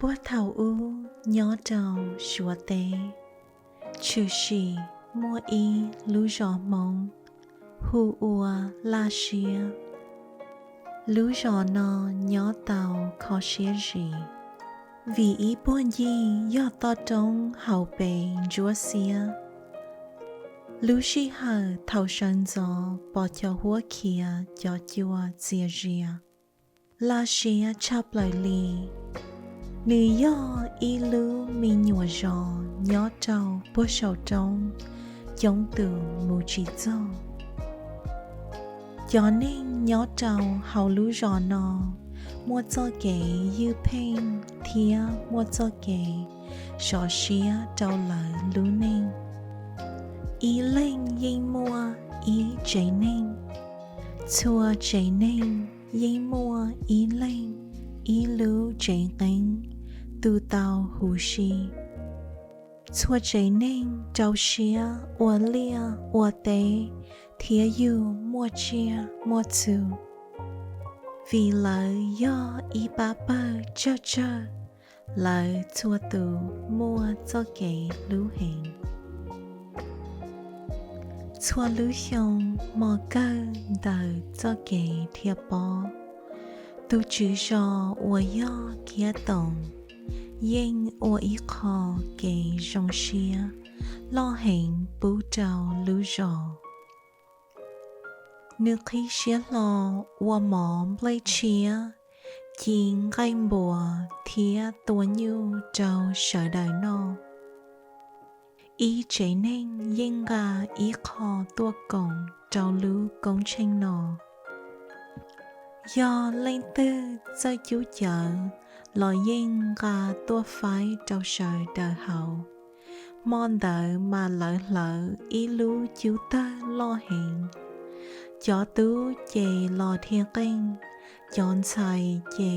bố thảo u nhó trầu xua tế chư sĩ mua y lú gió mông hu ua la xia lú gió nó nhó tàu khó xia gì vì ý bố nhi do to trông hậu bề chúa xia lú xì hờ thảo sân gió bỏ cho hua kia cho chua dìa rìa la xia chắp lời lì nữ do y lú mi nhùa gió nhó trâu bố sầu trông giống từ mù chỉ dâu cho nên nhó trâu hầu lú gió nó mua cho kể như pen thia mua cho kể gió xía trâu lời lú nên ý lên dây mua ý cháy nên chua cháy nên dây mua ý lên ý lú cháy anh tu tao hú xì chua cháy nên trâu xía ua lia ua tế thía yu mua chia mua chù vì lời do ý bà bơ chơ lời chua tù mua cho kể lú hình chua lú hiông mò cơ đời cho kể thiệp bó tu chữ gió ua do kia tổng yên ua ý khó kể rong xia lo hình bú trâu lú gió nước khí xía lo ua mỏ blây chia chín gai bùa thía tua nhu trâu sợ đời nó ý chế nên yên gà ý khó tua cổng trâu lú công tranh nó do lên tư do chú chợ lo yên gà tua phái trâu sợ đời hậu mòn đợi mà lỡ ý lú chú tơ lo hiện cho tú chê lo thiên kinh chọn xài chê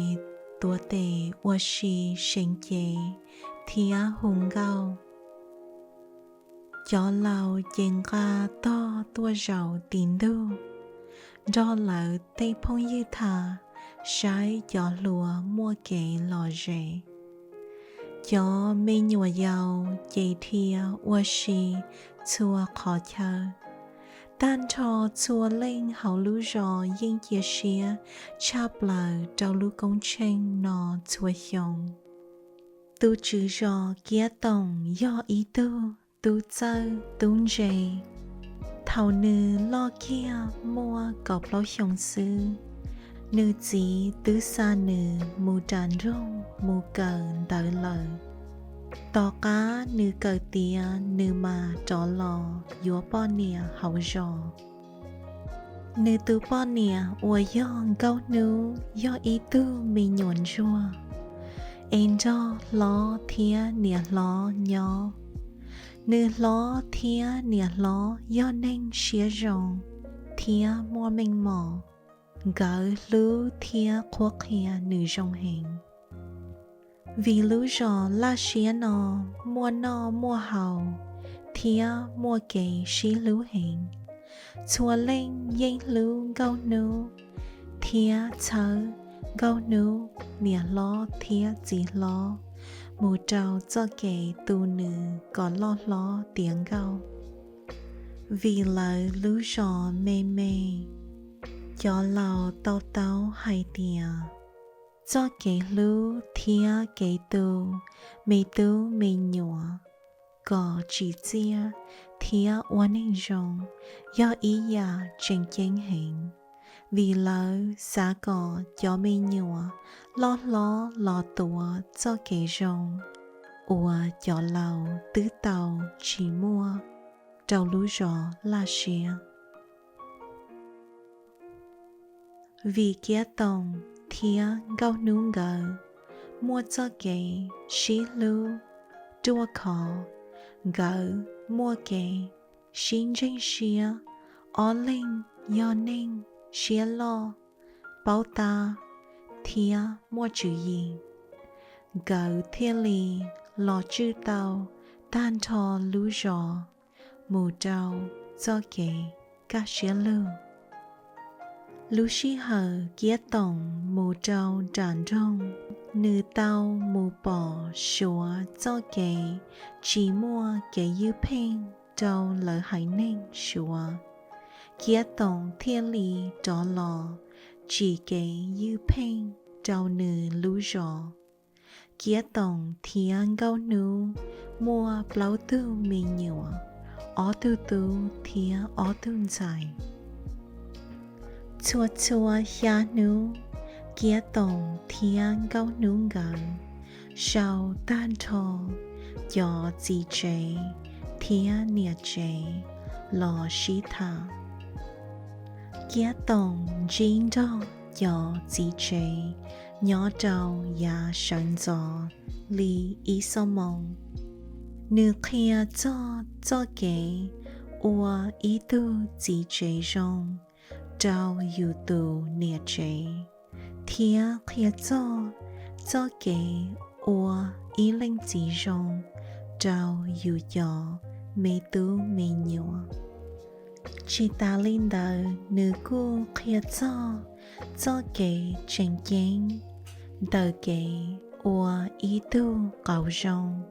tua tề ua xì sinh chê thía hùng gao cho lao chênh ga to tua rau tín đu do lỡ tây phong như thà trái cho lúa mua kể lò rễ cho mê nhùa giàu chê thia ua xì chua khó chờ tan cho chua lên hậu lú rò yên chia xia chắp lờ trâu lú công tranh nó chua hiong tu chữ rò kia tổng do ý tu chơ tung rề thảo nữ lo kia mua cọp lo hiong sư nữ chỉ tứ xa nữ mù tràn rong mù cờ đợi lời tỏ cá nữ cờ tía nữ mà trọ lò dúa bò nìa hậu rò nữ tứ bò nìa ua yong gâu nữ do ý tư mì nhuận rùa em cho ló thía nìa ló nhỏ nữ ló thía nìa ló do nên xía rong thía mua mình mò gỡ lú thía khuất hìa nữ rong hình vì lú gió la xía nó mua hầu thía mua kể xí lú hình chua lên dây lú gâu nú thía chớ gâu nú nìa lo thía chỉ lo mù trâu cho kể tu nữ có lo tiếng gâu vì lời lú gió mê cho lào tao hay tìa cho kể lú thía kể tu mì nhùa có chỉ chia thía oan hình rong do ý giả chênh hình vì lỡ xa có cho mì nhùa lo tùa cho kể rong ua cho lào tứ tàu chỉ mua trâu lú gió la xia vì kia tổng thía gâu nung gờ mua cho kể xí lú đua khó gờ mua kể xin danh xía ó linh do ninh xía lo báo ta thía mua chữ gì gờ thiên lì lò chữ tàu tan thò lú gió mù trâu cho kể các xía lú Lũ sĩ hờ kia tổng mù trâu tràn rong, nữ tàu mù bỏ xúa cho kể, chỉ mua kể yêu phên trâu lỡ hải nên xúa. Kia tổng thiên lý trò lò, chỉ kể yêu phên trâu nữ lũ rõ. Kia tổng thiên gâu nữ, mua blau tư mì nhựa, ó tư tư thiên ó tư dài. Chua chua ya nữ, kia tổng thiên gâu nữ gần, sao tan thô, gió gì chế, thiên nia chế, lò xí thả. Kia tổng dính đó, gió gì chế, nhỏ trâu ya sơn gió, lý ý sơ mông. Nữ kia cho kể, ua ý tư gì chế rong, trâu yu tu nia chế. Thia kia cho kể, ua ý linh gì rong, trâu yu gió, mê tu mê nhua. Chỉ ta linh đời nữ cô kia cho kể chân chén, đời kể ua ý tu cầu rong,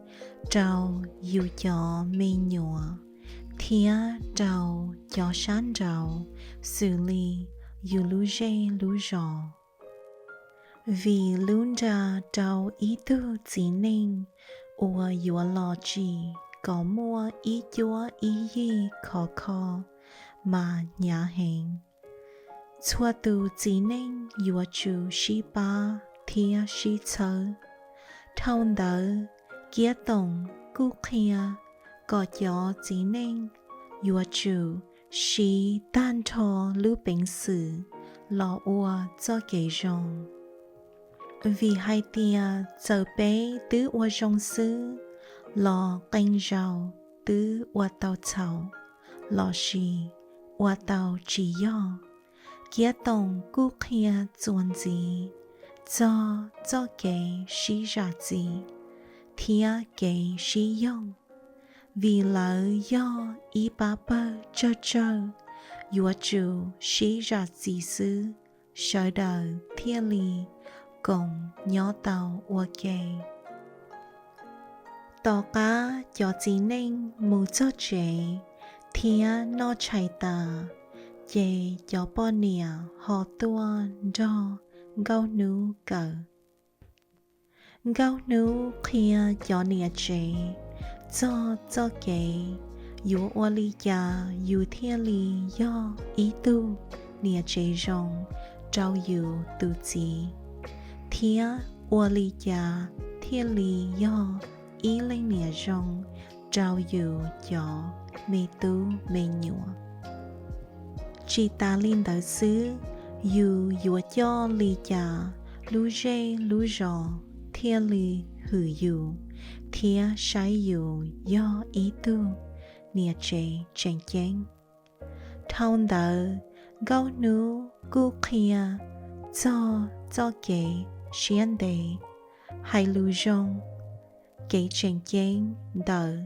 trâu yu gió mê nhua. Thia trâu gió sáng trâu, xử lý yu lũ dê lũ rò. Vì luôn ra trâu ý tu chỉ nên, ua yu lò chỉ, có mua ý chúa ý gì khó, mà nhà hẹn. Chua tu chỉ nên yu chủ sĩ ba, thia sĩ chơ. Thông đỡ, kia tổng, cú kia, có gió chỉ nên, yu chủ sĩ tan thô lưu bệnh sử, lò ua cho kể rong. Vì hai tia giờ bé tứ ua rong sư, lò canh rau tứ ua tàu chảo, lò xì ua tàu chỉ do. Kia tổng cú kia chuan gì, cho kể sĩ ra gì, thia kể sĩ yong. Vì lỡ do ý bá bơ chơ, yu chủ sĩ ra gì sư, sở đời thiên lý, cùng nhỏ tàu ua kê. Tỏ cá cho chỉ nên mù cho chế, thia nó chạy ta, chế cho bò nìa họ tua do gâu nữ cờ. Gâu nữ kia cho nìa chế, cho kể, yu ua lý ya yu thiên lý do ý tu, nìa chế rong, trao yu tu chỉ. Thia ua lý ya thiên lý do ý linh nìa rong, trao yu cho mê tu mê nhua. Chỉ ta linh đạo sư, yu cho lý ya, lũ dê lũ rò, thiên lý hử yu. Thia sai yu do ý tu, nia chế chân chén. Thông đỡ, gâu nữ cú kia, cho kể xiên đề, hai lưu rong. Kể chân chén đỡ,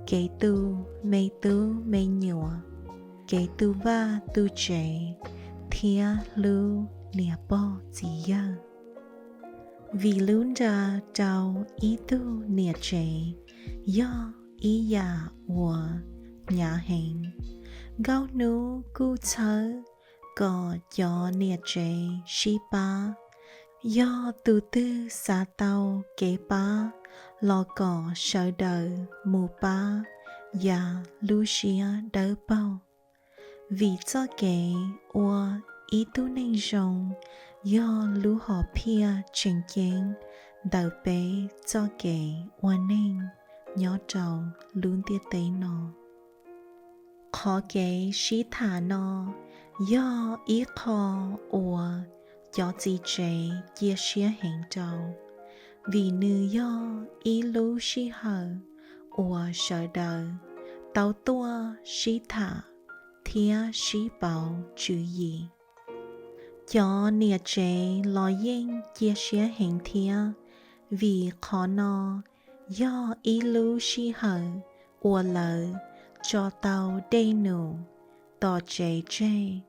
kể tu mê nhua, kể tu va tu chế, thia lưu nia bò gì dơ. Vì luôn ra trao ý tu nia chế, do ý ya ua nhà hẹn. Gâu nữ cú chớ, có cho nia chế sĩ ba, do tu tư xa tàu kế ba, lo có sở đời mù ba, ya lưu xia đỡ bao. Vì cho kể ua ý tu nên rong, do lưu họ pia chân chén, đỡ bé cho kể ua nên, nhỏ trâu luôn tiết tế nó. Khó kể sĩ thả nó, do ý khó ua, cho chỉ chế chia sẻ hẹn trâu. Vì nữ do ý lưu sĩ hờ, ua sở đời, tàu tua sĩ thả, thia sĩ bảo chữ gì. Cho nia chế lo yên chia sẻ hẹn thia, vì khó nó, do ý lưu sĩ hờ, ua lỡ, cho tàu đầy nụ, tỏ chế chế,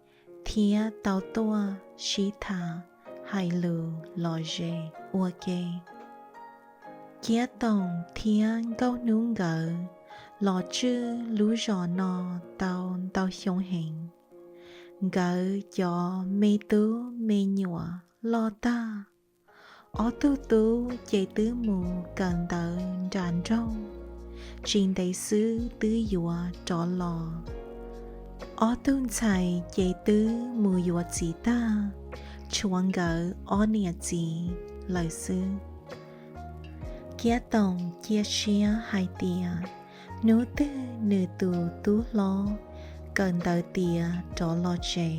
thía tàu tua xí thả hai lù lò dê ua kê kia tổng thía gâu nướng gỡ lò chư lú giò nò tàu tàu hiông hình gỡ cho mê tú mê nhụa lo ta ó tu tú chạy tứ mù cần tờ tràn râu trên đầy xứ tứ dùa trọ lò ó tôn chạy chạy tứ mù dùa chỉ ta chuông gỡ ó nịa chỉ lời xứ kia tổng kia xia hai tìa nú tư nư tù tú lo cần tờ tìa trọ lo chè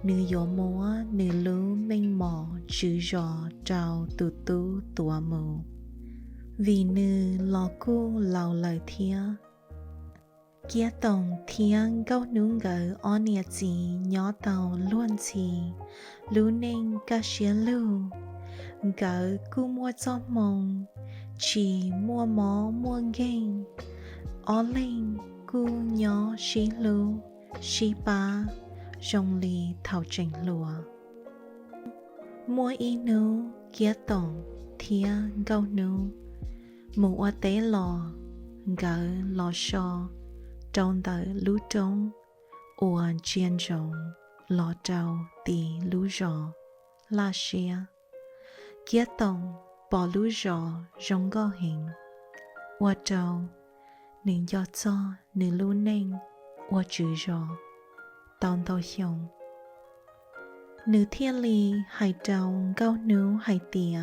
nư gió múa nư lú mênh mỏ chữ gió trao tù tú tùa mù vì nư lo cu lao lời thía kia tổng thiên gâu nướng gỡ ó nịa chỉ nhỏ tàu luôn chỉ lú nên ca xía lưu gỡ cu mua cho mông chỉ mua mó mua ghen ó lên cu nhỏ xí lưu xí ba rong lì thảo trình lùa mua y nú kia tổng thía gâu nú mù ở tế lò gỡ lò xò trong tờ lú trống ua chiên rồng lò trâu tì lú rò la xia kia tổng bỏ lú rò rong gò hình ua trâu nền gió cho nền lú nền ua chữ rò tòn tàu hiông nữ thiên lý hải trâu gâu nú hải tìa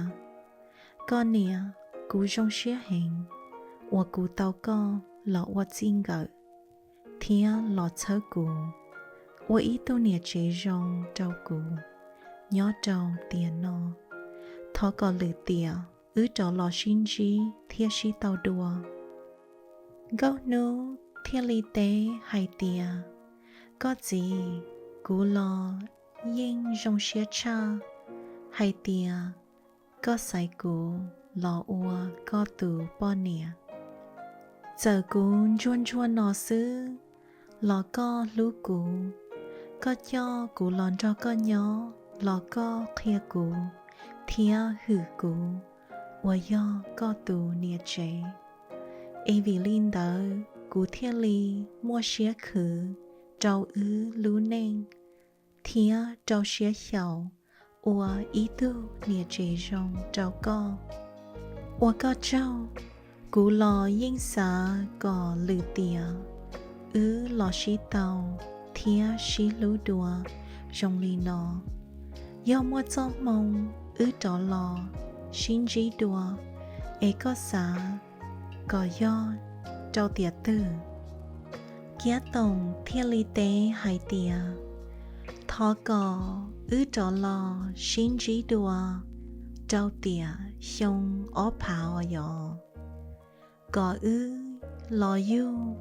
con nìa cú rong xía hình ua cú tàu co lọ ua chinh gỡ thía lọ chớ cú ua ý tô nìa chế rong trâu cú nhỏ trâu tìa nọ thó có lử tìa trâu lọ xin trí thía xí tàu đùa gâu nú thiên lý tế hải tìa có gì cú lò yên rong xía cha hải tìa có sai cú lò ua có tù bò nìa giờ cú chuôn chuôn nọ sư lò có lú cú có cho cú lòn cho có nhỏ lò có khía cú thía hử cú ua do có tù nìa chế ê vì linh đỡ cú thiên lý mua xía khử trâu lú nênh thía trâu xía khẩu ua ý tu nìa chế rong trâu co ua có trâu cú lò yên xá có lử tìa lò xí tàu thía xí lú đùa rong lì nọ do mua cho mông trọ lò xin trí đùa ê có xá có do trâu tìa tư kia tổng thiên lý tế hải tìa thó có trọ lò xin trí đùa trâu tìa xong ó pháo dọ có lò yu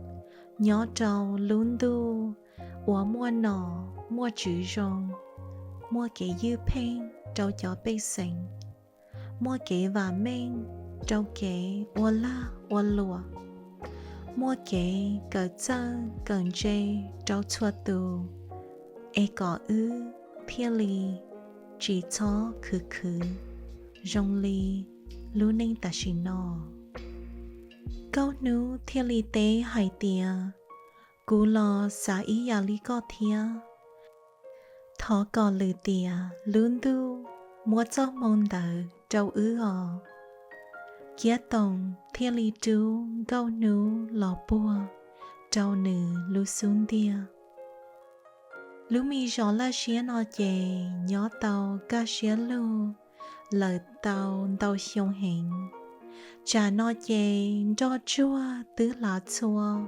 nhỏ trâu lún đu ua mua nọ mua chữ rong mua kế dư pen trâu chó bê xanh mua kế và men trâu kế ua la ua lùa mua kế cờ chơ cờ chê trâu chua tù ê có thiên lý chỉ cho khứ rong li lú ninh ta xì nọ câu nú thiên lý tế hải tìa cú lò xá ý ya lý có thía thó có lử tìa lún đu mua cho môn đờ trâu kia tổng thiên lý trú câu nú lò bùa trâu nữ lú xuống tìa lú mi gió la xía nọ chè nhỏ tàu ca xía lù lời tàu tàu hiông hình chả nọ chè cho chua tứ lá chua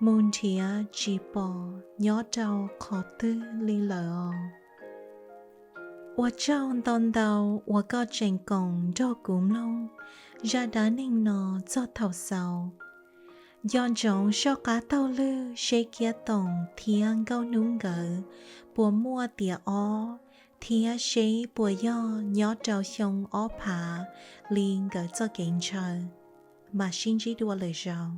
môn thía chỉ bỏ nhỏ trâu khó tư li lờ ua trâu tòn tàu ua có chèn cổng cho cúm lông ra đá ninh nọ cho thảo sầu dọn trống cho cá tàu lư xê kia tổng thiên gâu núng gỡ bùa mua tìa ó thía xế bùa do nhỏ trâu xong ó phá liền gỡ cho kênh chờ mà xin trí đua lời rào